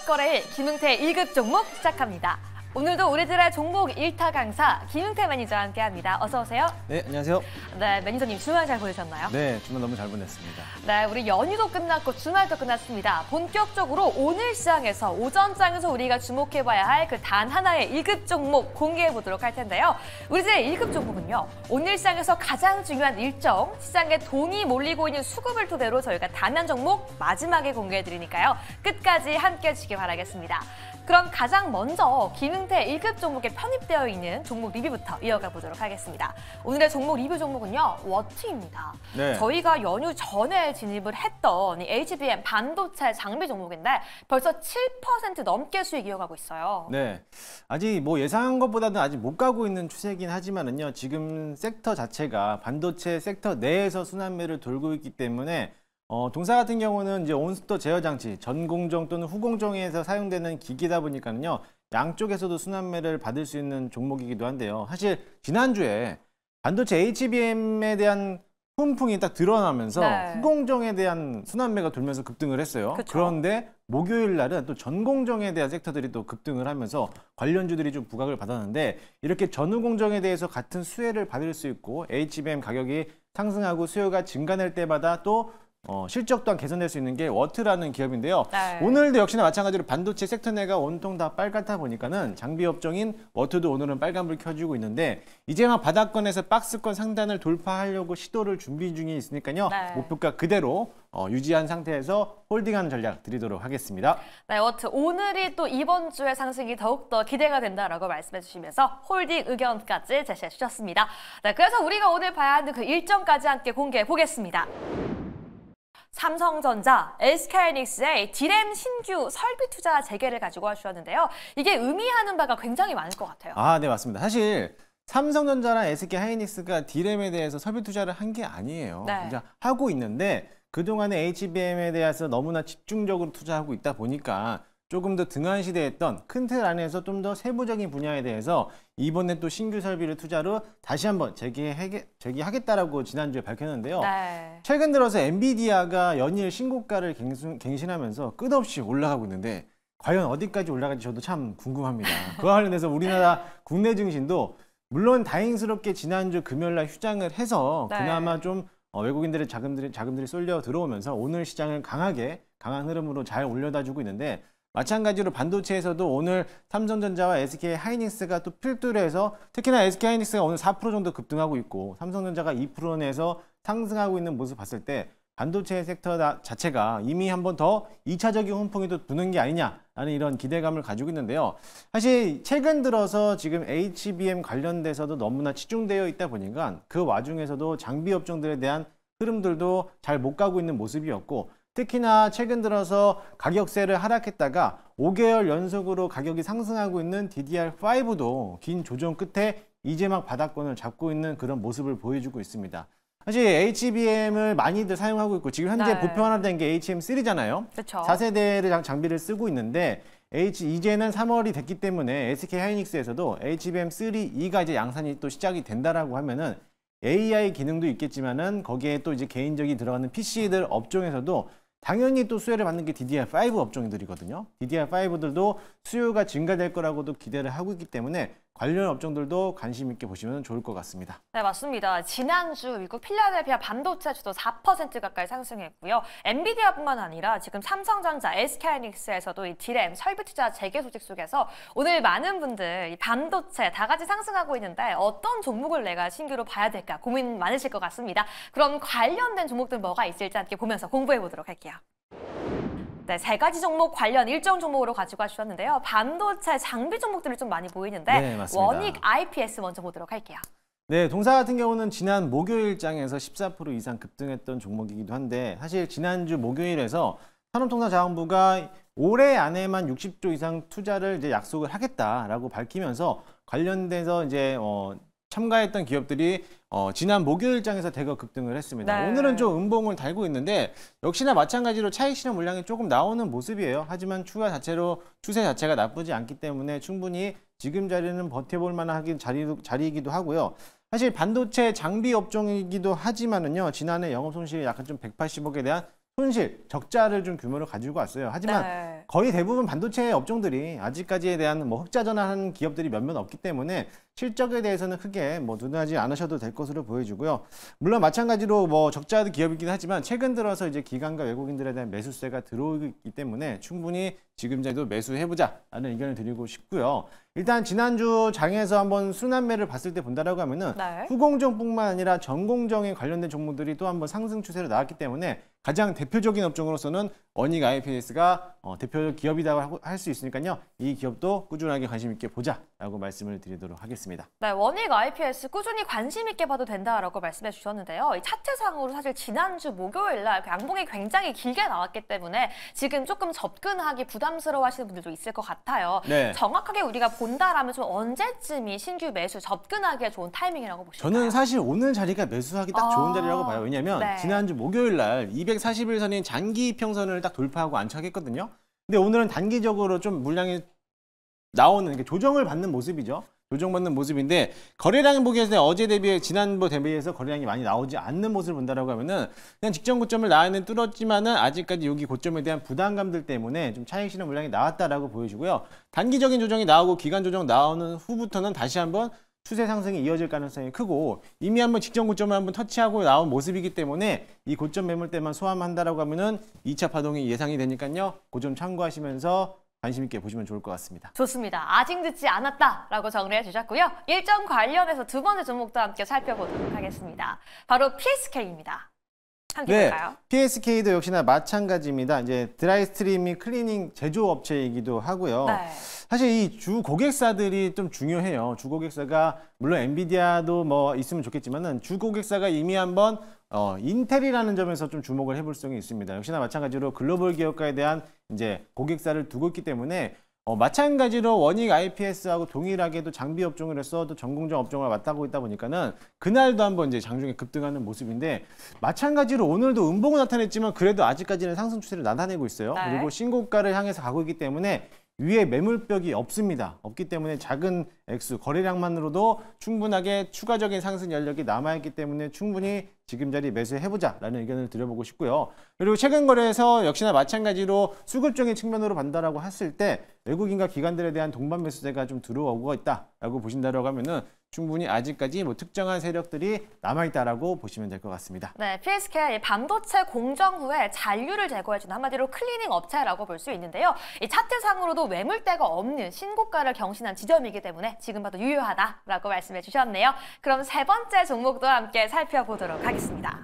거래일 김응태 1급 종목 시작합니다. 오늘도 우리들의 종목 1타 강사 김응태 매니저와 함께합니다. 어서 오세요. 네, 안녕하세요. 네, 매니저님 주말 잘 보내셨나요? 네, 주말 너무 잘 보냈습니다. 네, 우리 연휴도 끝났고 주말도 끝났습니다. 본격적으로 오늘 시장에서 오전장에서 우리가 주목해봐야 할 그 단 하나의 1급 종목 공개해보도록 할 텐데요. 우리들의 1급 종목은요. 오늘 시장에서 가장 중요한 일정, 시장에 돈이 몰리고 있는 수급을 토대로 저희가 단 한 종목 마지막에 공개해드리니까요. 끝까지 함께해 주시기 바라겠습니다. 그럼 가장 먼저 김응태 1급 종목에 편입되어 있는 종목 리뷰부터 이어가 보도록 하겠습니다. 오늘의 종목 리뷰 종목은요, 워트입니다. 네. 저희가 연휴 전에 진입을 했던 이 HBM 반도체 장비 종목인데 벌써 7% 넘게 수익 이어가고 있어요. 네, 아직 뭐 예상한 것보다는 아직 못 가고 있는 추세이긴 하지만은요, 지금 섹터 자체가 반도체 섹터 내에서 순환매를 돌고 있기 때문에 동사 같은 경우는 이제 온스토 제어 장치, 전공정 또는 후공정에서 사용되는 기기다 보니까는요, 양쪽에서도 순환매를 받을 수 있는 종목이기도 한데요. 사실 지난주에 반도체 HBM에 대한 훈풍이 딱 드러나면서 네. 후공정에 대한 순환매가 돌면서 급등을 했어요. 그쵸. 그런데 목요일 날은 또 전공정에 대한 섹터들이 또 급등을 하면서 관련주들이 좀 부각을 받았는데, 이렇게 전후공정에 대해서 같은 수혜를 받을 수 있고 HBM 가격이 상승하고 수요가 증가될 때마다 또 실적 또한 개선될 수 있는 게 워트라는 기업인데요. 네. 오늘도 역시나 마찬가지로 반도체 섹터 내가 온통 다 빨갛다 보니까는 장비 업종인 워트도 오늘은 빨간불 켜주고 있는데, 이제 막 바닥권에서 박스권 상단을 돌파하려고 시도를 준비 중에 있으니까요. 네. 목표가 그대로 유지한 상태에서 홀딩하는 전략 드리도록 하겠습니다. 네, 워트 오늘이 또 이번 주의 상승이 더욱더 기대가 된다라고 말씀해 주시면서 홀딩 의견까지 제시해 주셨습니다. 네, 그래서 우리가 오늘 봐야 하는 그 일정까지 함께 공개해 보겠습니다. 삼성전자, SK하이닉스의 디램 신규 설비 투자 재개를 가지고 와주셨는데요. 이게 의미하는 바가 굉장히 많을 것 같아요. 아, 네, 맞습니다. 사실 삼성전자랑 SK하이닉스가 디램에 대해서 설비 투자를 한 게 아니에요. 네. 진짜 하고 있는데 그동안에 HBM에 대해서 너무나 집중적으로 투자하고 있다 보니까 조금 더 등한시대했던 큰 틀 안에서 좀 더 세부적인 분야에 대해서 이번에 또 신규 설비를 투자로 다시 한번 재개하겠다라고 지난주에 밝혔는데요. 네. 최근 들어서 엔비디아가 연일 신고가를 갱신하면서 끝없이 올라가고 있는데 과연 어디까지 올라갈지 저도 참 궁금합니다. 그와 관련해서 우리나라 국내 증시도 물론 다행스럽게 지난주 금요일날 휴장을 해서 네. 그나마 좀 외국인들의 자금들이 쏠려 들어오면서 오늘 시장을 강한 흐름으로 잘 올려다주고 있는데, 마찬가지로 반도체에서도 오늘 삼성전자와 SK하이닉스가 또 필두를 해서, 특히나 SK하이닉스가 오늘 4% 정도 급등하고 있고 삼성전자가 2% 내에서 상승하고 있는 모습 봤을 때 반도체 섹터 자체가 이미 한번 더 2차적인 훈풍이 또 부는 게 아니냐라는 이런 기대감을 가지고 있는데요. 사실 최근 들어서 지금 HBM 관련돼서도 너무나 치중되어 있다 보니까 그 와중에서도 장비 업종들에 대한 흐름들도 잘 못 가고 있는 모습이었고, 특히나 최근 들어서 가격세를 하락했다가 5개월 연속으로 가격이 상승하고 있는 DDR5도 긴 조정 끝에 이제 막 바닥권을 잡고 있는 그런 모습을 보여주고 있습니다. 사실 HBM을 많이들 사용하고 있고 지금 현재 네. 보편화된 게 HM3잖아요. 그렇죠. 4세대를 장비를 쓰고 있는데 이제는 3월이 됐기 때문에 SK하이닉스에서도 HBM3E가 이제 양산이 또 시작이 된다라고 하면은 AI 기능도 있겠지만은 거기에 또 이제 개인적이 들어가는 PC들 업종에서도 당연히 또 수혜를 받는 게 DDR5 업종들이거든요. DDR5들도 수요가 증가될 거라고도 기대를 하고 있기 때문에 관련 업종들도 관심 있게 보시면 좋을 것 같습니다. 네, 맞습니다. 지난주 미국 필라델피아 반도체주도 4% 가까이 상승했고요. 엔비디아뿐만 아니라 지금 삼성전자, SK하이닉스에서도 이 디램 설비 투자 재개 소식 속에서 오늘 많은 분들 이 반도체 다 같이 상승하고 있는데 어떤 종목을 내가 신규로 봐야 될까 고민 많으실 것 같습니다. 그럼 관련된 종목들 뭐가 있을지 함께 보면서 공부해 보도록 할게요. 네, 3가지 종목 관련 일정 종목으로 가지고 와주셨는데요. 반도체 장비 종목들이 좀 많이 보이는데 네, 맞습니다. 원익 IPS 먼저 보도록 할게요. 네, 동사 같은 경우는 지난 목요일장에서 14% 이상 급등했던 종목이기도 한데, 사실 지난주 목요일에서 산업통상자원부가 올해 안에만 60조 이상 투자를 이제 약속을 하겠다라고 밝히면서 관련돼서 이제 참가했던 기업들이 지난 목요일장에서 대거 급등을 했습니다. 네. 오늘은 좀 음봉을 달고 있는데 역시나 마찬가지로 차익 실현 물량이 조금 나오는 모습이에요. 하지만 추세 자체가 나쁘지 않기 때문에 충분히 지금 자리는 버텨볼 만한 자리이기도 하고요. 사실 반도체 장비 업종이기도 하지만은요, 지난해 영업 손실이 약간 좀 180억에 대한 손실, 적자를 좀 규모로 가지고 왔어요. 하지만 네. 거의 대부분 반도체 업종들이 아직까지에 대한 뭐 흑자 전환하는 기업들이 몇몇 없기 때문에 실적에 대해서는 크게 뭐 눈하지 않으셔도 될 것으로 보여지고요. 물론 마찬가지로 뭐 적자 기업이긴 하지만 최근 들어서 이제 기관과 외국인들에 대한 매수세가 들어오기 때문에 충분히 지금자리도 매수해보자라는 의견을 드리고 싶고요. 일단 지난주 장에서 한번 순환매를 봤을 때 본다라고 하면은 네. 후공정뿐만 아니라 전공정에 관련된 종목들이 또 한번 상승 추세로 나왔기 때문에 가장 대표적인 업종으로서는 원익 IPS가 대표 기업이라고 할 수 있으니까요. 이 기업도 꾸준하게 관심 있게 보자라고 말씀을 드리도록 하겠습니다. 네, 원익 IPS 꾸준히 관심 있게 봐도 된다라고 말씀해 주셨는데요. 이 차트상으로 사실 지난주 목요일 날 양봉이 굉장히 길게 나왔기 때문에 지금 조금 접근하기 부담스러워하시는 분들도 있을 것 같아요. 네. 정확하게 우리가 본다라면 좀 언제쯤이 신규 매수 접근하기에 좋은 타이밍이라고 보실까요? 저는 사실 오늘 자리가 매수하기 딱 좋은 자리라고 봐요. 왜냐하면 네. 지난주 목요일 날 241선인 장기 이평선을 딱 돌파하고 안착했거든요. 근데 오늘은 단기적으로 좀 물량이 나오는 조정을 받는 모습이죠. 조정받는 모습인데 거래량 보기에서 어제 대비해 지난번 대비해서 거래량이 많이 나오지 않는 모습을 본다라고 하면은 그냥 직전 고점을 나와는 뚫었지만은 아직까지 여기 고점에 대한 부담감들 때문에 좀 차익 실현 물량이 나왔다라고 보여지고요. 단기적인 조정이 나오고 기간 조정 나오는 후부터는 다시 한번 추세 상승이 이어질 가능성이 크고 이미 한번 직전 고점을 한번 터치하고 나온 모습이기 때문에 이 고점 매물대만 소화한다라고 하면은 2차 파동이 예상이 되니까요. 그 점 참고하시면서 관심 있게 보시면 좋을 것 같습니다. 좋습니다. 아직 늦지 않았다라고 정리해 주셨고요. 일정 관련해서 두 번째 종목도 함께 살펴보도록 하겠습니다. 바로 PSK입니다. 함께 볼까요? PSK도 역시나 마찬가지입니다. 이제 드라이 스트리밍 클리닝 제조업체이기도 하고요. 네. 사실 이 주 고객사들이 좀 중요해요. 주 고객사가 물론 엔비디아도 뭐 있으면 좋겠지만은 주 고객사가 이미 한번 인텔이라는 점에서 좀 주목을 해볼 수가 있습니다. 역시나 마찬가지로 글로벌 기업가에 대한 이제 고객사를 두고 있기 때문에 마찬가지로 원익 IPS하고 동일하게도 장비 업종으로서 또 전공정 업종을 맡아고 있다 보니까는 그날도 한번 이제 장중에 급등하는 모습인데 마찬가지로 오늘도 음봉을 나타냈지만 그래도 아직까지는 상승 추세를 나타내고 있어요. 네. 그리고 신고가를 향해서 가고 있기 때문에 위에 매물벽이 없습니다. 없기 때문에 작은 액수, 거래량만으로도 충분하게 추가적인 상승 여력이 남아있기 때문에 충분히 지금 자리 매수해보자라는 의견을 드려보고 싶고요. 그리고 최근 거래에서 역시나 마찬가지로 수급적인 측면으로 본다라고 했을 때 외국인과 기관들에 대한 동반 매수세가 좀 들어오고 있다라고 보신다라고 하면은 충분히 아직까지 뭐 특정한 세력들이 남아있다라고 보시면 될 것 같습니다. 네, PSK의 반도체 공정 후에 잔류를 제거해주는 한마디로 클리닝 업체라고 볼 수 있는데요. 이 차트상으로도 매물대가 없는 신고가를 경신한 지점이기 때문에 지금 봐도 유효하다라고 말씀해 주셨네요. 그럼 세 번째 종목도 함께 살펴보도록 하겠습니다.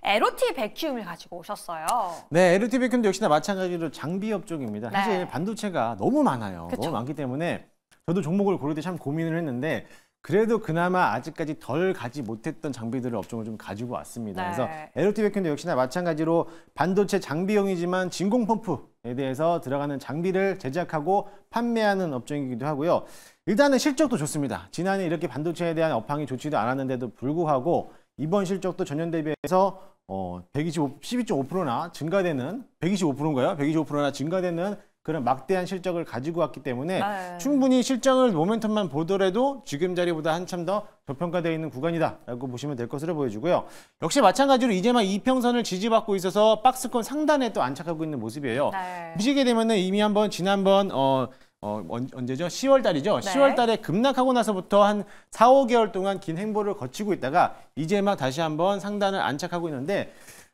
LOT 백큐움을 가지고 오셨어요. 네, LOT 백큐움도 역시나 마찬가지로 장비 업종입니다. 네. 사실 반도체가 너무 많아요. 그쵸. 너무 많기 때문에 저도 종목을 고를 때 참 고민을 했는데 그래도 그나마 아직까지 덜 가지 못했던 장비들을 업종을 좀 가지고 왔습니다. 네. 그래서 LOT 백큐움도 역시나 마찬가지로 반도체 장비용이지만 진공 펌프에 대해서 들어가는 장비를 제작하고 판매하는 업종이기도 하고요. 일단은 실적도 좋습니다. 지난해 이렇게 반도체에 대한 업황이 좋지도 않았는데도 불구하고 이번 실적도 전년 대비해서 12.5%나 증가되는 125%인가요? 125%나 증가되는 그런 막대한 실적을 가지고 왔기 때문에 네. 충분히 실적을 모멘텀만 보더라도 지금 자리보다 한참 더 저평가되어 있는 구간이다라고 보시면 될 것으로 보여지고요. 역시 마찬가지로 이제만 이평선을 지지받고 있어서 박스권 상단에 또 안착하고 있는 모습이에요. 네. 보시게 되면은 이미 한번 지난번 언제죠? 10월 달이죠. 네. 10월 달에 급락하고 나서부터 한 4, 5개월 동안 긴 행보를 거치고 있다가 이제 막 다시 한번 상단을 안착하고 있는데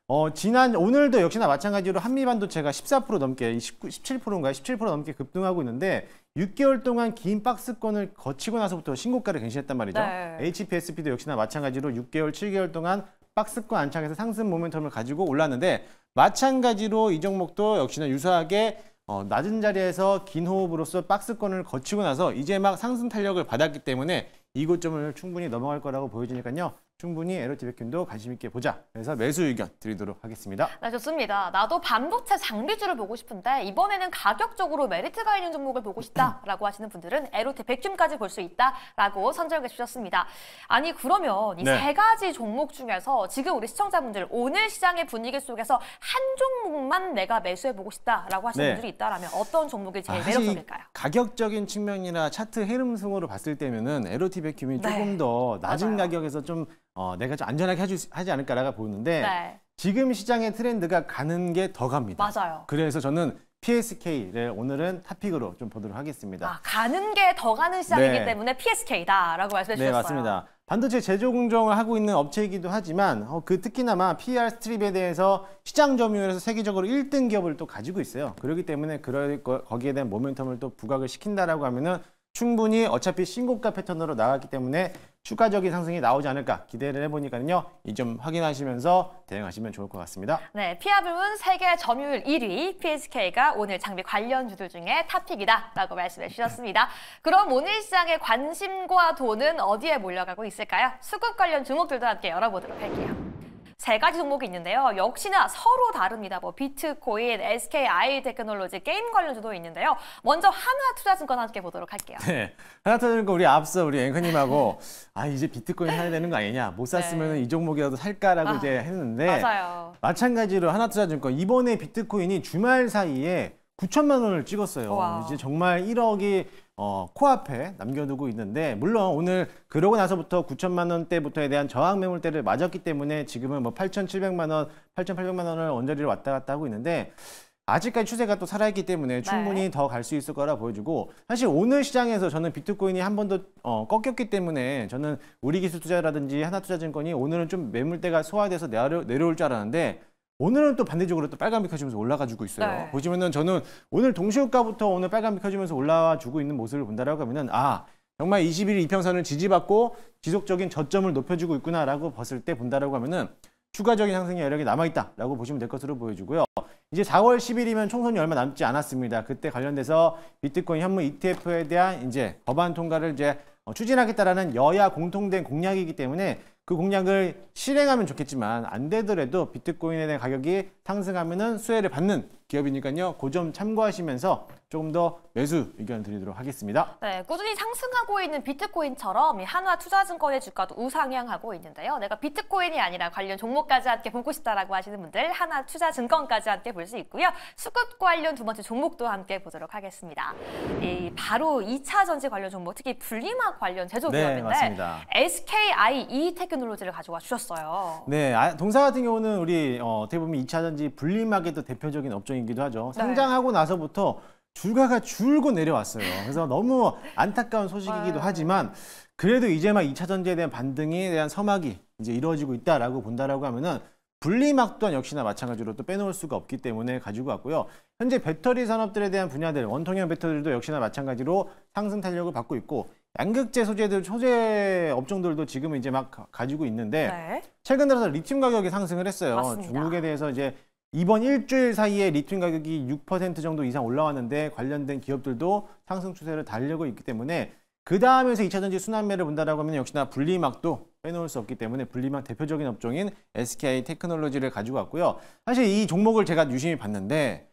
오늘도 역시나 마찬가지로 한미반도체가 14% 넘게 17%인가요? 17% 넘게 급등하고 있는데 6개월 동안 긴 박스권을 거치고 나서부터 신고가를 갱신했단 말이죠. 네. HPSP도 역시나 마찬가지로 6개월, 7개월 동안 박스권 안착해서 상승 모멘텀을 가지고 올랐는데 마찬가지로 이 종목도 역시나 유사하게 낮은 자리에서 긴 호흡으로서 박스권을 거치고 나서 이제 막 상승 탄력을 받았기 때문에 이 고점을 충분히 넘어갈 거라고 보여지니까요. 충분히 LOT 백큐움도 관심 있게 보자. 그래서 매수 의견 드리도록 하겠습니다. 네, 좋습니다. 나도 반도체 장비주를 보고 싶은데 이번에는 가격적으로 메리트가 있는 종목을 보고 싶다라고 하시는 분들은 LOT 백큐움까지 볼 수 있다라고 선정해 주셨습니다. 아니 그러면 이 세 가지 종목 중에서 지금 우리 시청자분들 오늘 시장의 분위기 속에서 한 종목만 내가 매수해 보고 싶다라고 하시는 분들이 있다라면 어떤 종목이 제일 매력적일까요? 가격적인 측면이나 차트 흐름승으로 봤을 때면은 LOT 백큐움이 조금 더 낮은 맞아요. 가격에서 좀 내가 좀 안전하게 하지 않을까라고 보는데 네. 지금 시장의 트렌드가 가는 게 더 갑니다. 맞아요. 그래서 저는 PSK를 오늘은 탑픽으로 좀 보도록 하겠습니다. 아, 가는 게 더 가는 시장이기 네. 때문에 PSK다라고 말씀해 네, 주셨어요. 맞습니다. 반도체 제조 공정을 하고 있는 업체이기도 하지만 특히나마 PR 스트립에 대해서 시장 점유율에서 세계적으로 1등 기업을 또 가지고 있어요. 그렇기 때문에 거기에 대한 모멘텀을 또 부각을 시킨다라고 하면은 충분히 어차피 신고가 패턴으로 나갔기 때문에 추가적인 상승이 나오지 않을까 기대를 해보니까요. 이 점 확인하시면서 대응하시면 좋을 것 같습니다. 네, PR 부문 세계 점유율 1위 PSK가 오늘 장비 관련주들 중에 탑픽이다라고 말씀해 주셨습니다. 그럼 오늘 시장의 관심과 돈은 어디에 몰려가고 있을까요? 수급 관련 종목들도 함께 열어보도록 할게요. 세 가지 종목이 있는데요. 역시나 서로 다릅니다. 비트코인, SKI 테크놀로지, 게임 관련주도 있는데요. 먼저 하나투자증권 함께 보도록 할게요. 네, 하나투자증권 우리 앞서 우리 앵커님하고 이제 비트코인 사야 되는 거 아니냐? 못 샀으면 이 종목이라도 살까라고 이제 했는데 맞아요. 마찬가지로 하나투자증권 이번에 비트코인이 주말 사이에 9천만 원을 찍었어요. 와. 이제 정말 1억이 코앞에 남겨두고 있는데 물론 오늘 그러고 나서부터 9천만 원대부터에 대한 저항 매물대를 맞았기 때문에 지금은 8,700만 원, 8,800만 원을 언저리를 왔다 갔다 하고 있는데 아직까지 추세가 또 살아있기 때문에 충분히 더 갈 수 있을 거라 보여주고 사실 오늘 시장에서 저는 비트코인이 한 번 더 꺾였기 때문에 저는 우리기술투자라든지 하나투자증권이 오늘은 좀 매물대가 소화돼서 내려올 줄 알았는데 오늘은 또 반대적으로 또 빨간빛 켜지면서 올라가지고 있어요. 네. 보시면은 저는 오늘 동시효과부터 오늘 빨간빛 켜지면서 올라와주고 있는 모습을 본다라고 하면은 정말 20일 이평선을 지지받고 지속적인 저점을 높여주고 있구나라고 봤을 때 본다라고 하면은 추가적인 상승의 여력이 남아있다라고 보시면 될 것으로 보여주고요. 이제 4월 10일이면 총선이 얼마 남지 않았습니다. 그때 관련돼서 비트코인 현물 ETF에 대한 이제 법안 통과를 이제 추진하겠다라는 여야 공통된 공약이기 때문에 그 공약을 실행하면 좋겠지만 안 되더라도 비트코인에 대한 가격이 상승하면은 수혜를 받는 기업이니까요. 그 점 참고하시면서 조금 더 매수 의견 드리도록 하겠습니다. 네, 꾸준히 상승하고 있는 비트코인처럼 이 한화투자증권의 주가도 우상향하고 있는데요. 내가 비트코인이 아니라 관련 종목까지 함께 보고 싶다라고 하시는 분들 한화투자증권까지 함께 볼 수 있고요. 수급 관련 두 번째 종목도 함께 보도록 하겠습니다. 바로 2차 전지 관련 종목, 특히 분리막 관련 제조 기업인데 맞습니다. SKI 테크놀로지를 가져와 주셨어요. 네, 동사 같은 경우는 우리 어떻게 보면 2차 전지 분리막의 또 대표적인 업종이기도 하죠. 상장하고 나서부터 주가가 줄고 내려왔어요. 그래서 너무 안타까운 소식이기도 하지만 그래도 이제 막 2차 전지에 대한 반등에 대한 서막이 이제 이루어지고 있다라고 본다라고 하면은 분리막 또한 역시나 마찬가지로 또 빼놓을 수가 없기 때문에 가지고 왔고요. 현재 배터리 산업들에 대한 분야들, 원통형 배터리도 역시나 마찬가지로 상승 탄력을 받고 있고 양극재 소재 업종들도 지금은 이제 막 가지고 있는데 최근 들어서 리튬 가격이 상승을 했어요. 맞습니다. 중국에 대해서 이제 이번 일주일 사이에 리튬 가격이 6% 정도 이상 올라왔는데 관련된 기업들도 상승 추세를 달리고 있기 때문에 그 다음에서 2차전지 순환매를 본다라고 하면 역시나 분리막도 빼놓을 수 없기 때문에 분리막 대표적인 업종인 SKI 테크놀로지를 가지고 왔고요. 사실 이 종목을 제가 유심히 봤는데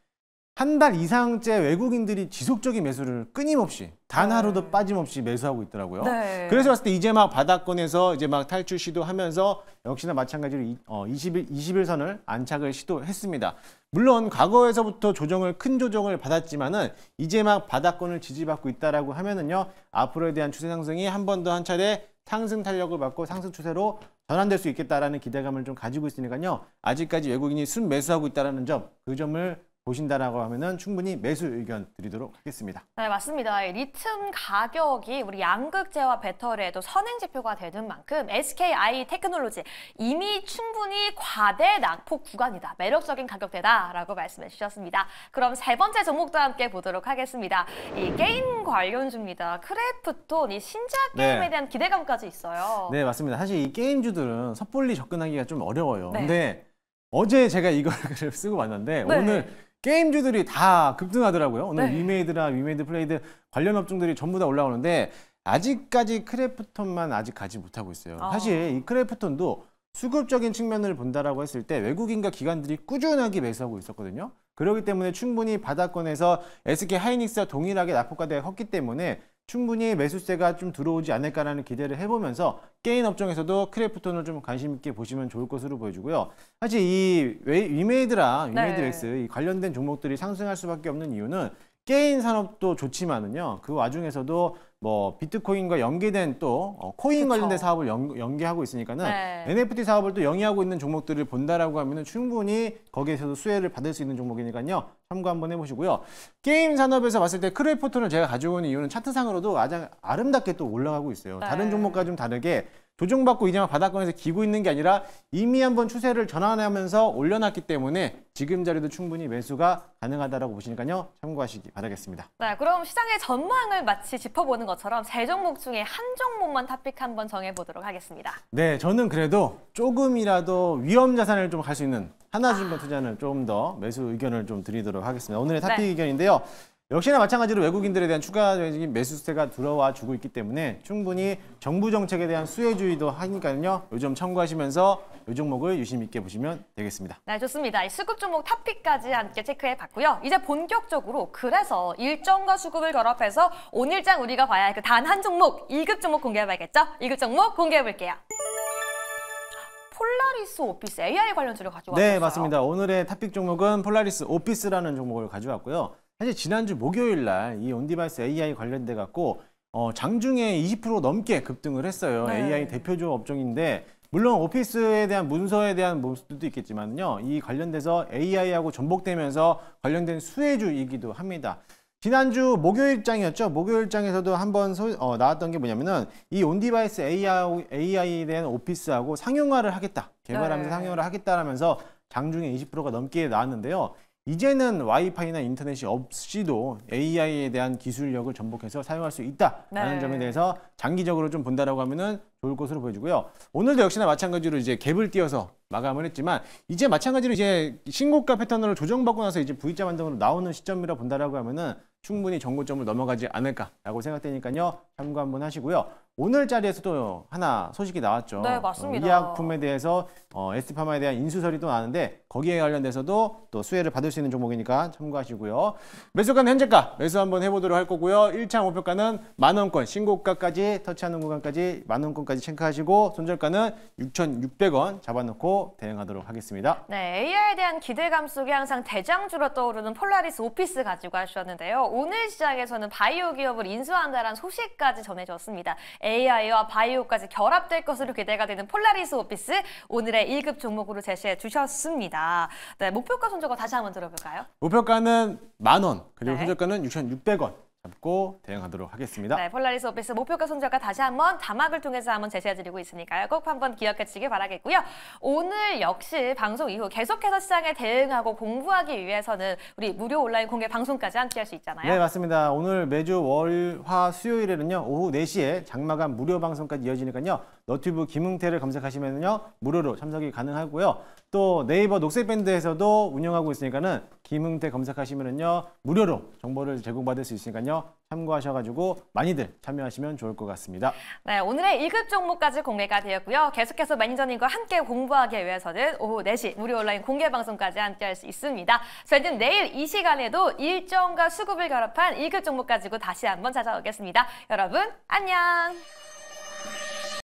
한 달 이상째 외국인들이 지속적인 매수를 끊임없이 단 하루도 빠짐없이 매수하고 있더라고요. 그래서 봤을 때 이제 막 바닥권에서 이제 막 탈출 시도하면서 역시나 마찬가지로 21선을 안착을 시도했습니다. 물론 과거에서부터 큰 조정을 받았지만은 이제 막 바닥권을 지지받고 있다라고 하면은요. 앞으로에 대한 추세 상승이 한 번 더 한 차례 상승 탄력을 받고 상승 추세로 전환될 수 있겠다라는 기대감을 좀 가지고 있으니까요. 아직까지 외국인이 순매수하고 있다라는 점, 그 점을 보신다라고 하면은 충분히 매수 의견 드리도록 하겠습니다. 네, 맞습니다. 리튬 가격이 우리 양극재와 배터리에도 선행 지표가 되는 만큼 SKI 테크놀로지 이미 충분히 과대 낙폭 구간이다. 매력적인 가격대다라고 말씀해 주셨습니다. 그럼 세 번째 종목도 함께 보도록 하겠습니다. 이 게임 관련주입니다. 크래프톤, 이 신작 게임에 대한 기대감까지 있어요. 네, 맞습니다. 사실 이 게임주들은 섣불리 접근하기가 좀 어려워요. 근데 어제 제가 이걸 쓰고 왔는데 오늘 게임주들이 다 급등하더라고요. 오늘 위메이드 플레이드 관련 업종들이 전부 다 올라오는데 아직까지 크래프톤만 아직 가지 못하고 있어요. 사실 이 크래프톤도 수급적인 측면을 본다라고 했을 때 외국인과 기관들이 꾸준하게 매수하고 있었거든요. 그렇기 때문에 충분히 바닥권에서 SK 하이닉스와 동일하게 낙폭과대가 컸기 때문에 충분히 매수세가 좀 들어오지 않을까라는 기대를 해보면서 게임 업종에서도 크래프톤을 좀 관심 있게 보시면 좋을 것으로 보여주고요. 사실 이 위메이드랑 위메이드 엑스 이 관련된 종목들이 상승할 수밖에 없는 이유는 게임 산업도 좋지만은요. 그 와중에서도 뭐 비트코인과 연계된 또 코인 그쵸. 관련된 사업을 연계하고 있으니까는 네. NFT 사업을 또 영위하고 있는 종목들을 본다라고 하면은 충분히 거기에서도 수혜를 받을 수 있는 종목이니까요. 참고 한번 해보시고요. 게임 산업에서 봤을 때 크레이포트를 제가 가지고 있는 이유는 차트상으로도 아주 아름답게 또 올라가고 있어요. 네. 다른 종목과 좀 다르게 조정받고 이제 막 바닥권에서 기고 있는 게 아니라 이미 한번 추세를 전환하면서 올려놨기 때문에 지금 자리도 충분히 매수가 가능하다라고 보시니까요. 참고하시기 바라겠습니다. 네, 그럼 시장의 전망을 마치 짚어보는 것처럼 세 종목 중에 한 종목만 탑픽 한번 정해보도록 하겠습니다. 네, 저는 그래도 조금이라도 위험 자산을 좀 갈 수 있는 하나증권 투자는 좀 더 매수 의견을 좀 드리도록 하겠습니다. 오늘의 탑픽 네. 의견인데요. 역시나 마찬가지로 외국인들에 대한 추가적인 매수세가 들어와 주고 있기 때문에 충분히 정부 정책에 대한 수혜주의도 하니까요. 요점 참고하시면서 이 종목을 유심 있게 보시면 되겠습니다. 네, 좋습니다. 이 수급 종목 탑픽까지 함께 체크해봤고요. 이제 본격적으로 그래서 일정과 수급을 결합해서 오늘장 우리가 봐야 할 그 단 한 종목, 2급 종목 공개해봐야겠죠? 2급 종목 공개해볼게요. 폴라리스 오피스 AI 관련주를 가져왔어요. 네, 맞습니다. 오늘의 탑픽 종목은 폴라리스 오피스라는 종목을 가져왔고요. 사실 지난주 목요일 날 이 온디바이스 AI 관련돼 갖고 장중에 20% 넘게 급등을 했어요. 네. AI 대표적 업종인데 물론 오피스에 대한 문서에 대한 모습도 있겠지만요. 이 관련돼서 AI하고 전복되면서 관련된 수혜주이기도 합니다. 지난주 목요일장이었죠. 목요일장에서도 한번 나왔던 게 뭐냐면은 이 온디바이스 AI에 대한 오피스하고 상용화를 하겠다. 개발하면서 네. 상용화를 하겠다라면서 장중에 20%가 넘게 나왔는데요. 이제는 와이파이나 인터넷이 없이도 AI에 대한 기술력을 전복해서 사용할 수 있다라는 네. 점에 대해서 장기적으로 좀 본다라고 하면은 좋을 것으로 보여지고요. 오늘도 역시나 마찬가지로 이제 갭을 띄어서 마감을 했지만 이제 마찬가지로 이제 신고가 패턴으로 조정받고 나서 이제 V자 반등으로 나오는 시점이라 본다라고 하면은 충분히 정고점을 넘어가지 않을까라고 생각되니까요. 참고 한번 하시고요. 오늘 자리에서도 하나 소식이 나왔죠. 네, 맞습니다. 의약품에 대해서 ST파마에 대한 인수설이 또 나왔는데 거기에 관련돼서도 또 수혜를 받을 수 있는 종목이니까 참고하시고요. 매수가는 현재가 매수 한번 해보도록 할 거고요. 1차 목표가는 10,000원권 신고가까지 터치하는 구간까지 10,000원권까지 체크하시고 손절가는 6,600원 잡아놓고 대응하도록 하겠습니다. 네, AI에 대한 기대감 속에 항상 대장주로 떠오르는 폴라리스 오피스 가지고 하셨는데요. 오늘 시장에서는 바이오 기업을 인수한다는 소식까지 전해졌습니다. AI와 바이오까지 결합될 것으로 기대가 되는 폴라리스 오피스 오늘의 1급 종목으로 제시해 주셨습니다. 네, 목표가 손절가 다시 한번 들어볼까요? 목표가는 10,000원 그리고 네. 손절가는 6,600원 잡고 대응하도록 하겠습니다. 네, 폴라리스 오피스 목표가 손절가 다시 한번 자막을 통해서 한번 제시해드리고 있으니까요. 꼭 한번 기억해 주시기 바라겠고요. 오늘 역시 방송 이후 계속해서 시장에 대응하고 공부하기 위해서는 우리 무료 온라인 공개 방송까지 함께 할 수 있잖아요. 네, 맞습니다. 오늘 매주 월, 화, 수요일에는요. 오후 4시에 장마감 무료 방송까지 이어지니까요. 너튜브 김흥태를 검색하시면요. 무료로 참석이 가능하고요. 또 네이버 녹색밴드에서도 운영하고 있으니까는 김흥태 검색하시면은요. 무료로 정보를 제공받을 수 있으니까요. 참고하셔가지고 많이들 참여하시면 좋을 것 같습니다. 네, 오늘의 1급 종목까지 공개가 되었고요. 계속해서 매니저님과 함께 공부하기 위해서는 오후 4시 무료 온라인 공개 방송까지 함께 할 수 있습니다. 저희는 내일 이 시간에도 일정과 수급을 결합한 1급 종목 가지고 다시 한번 찾아오겠습니다. 여러분, 안녕!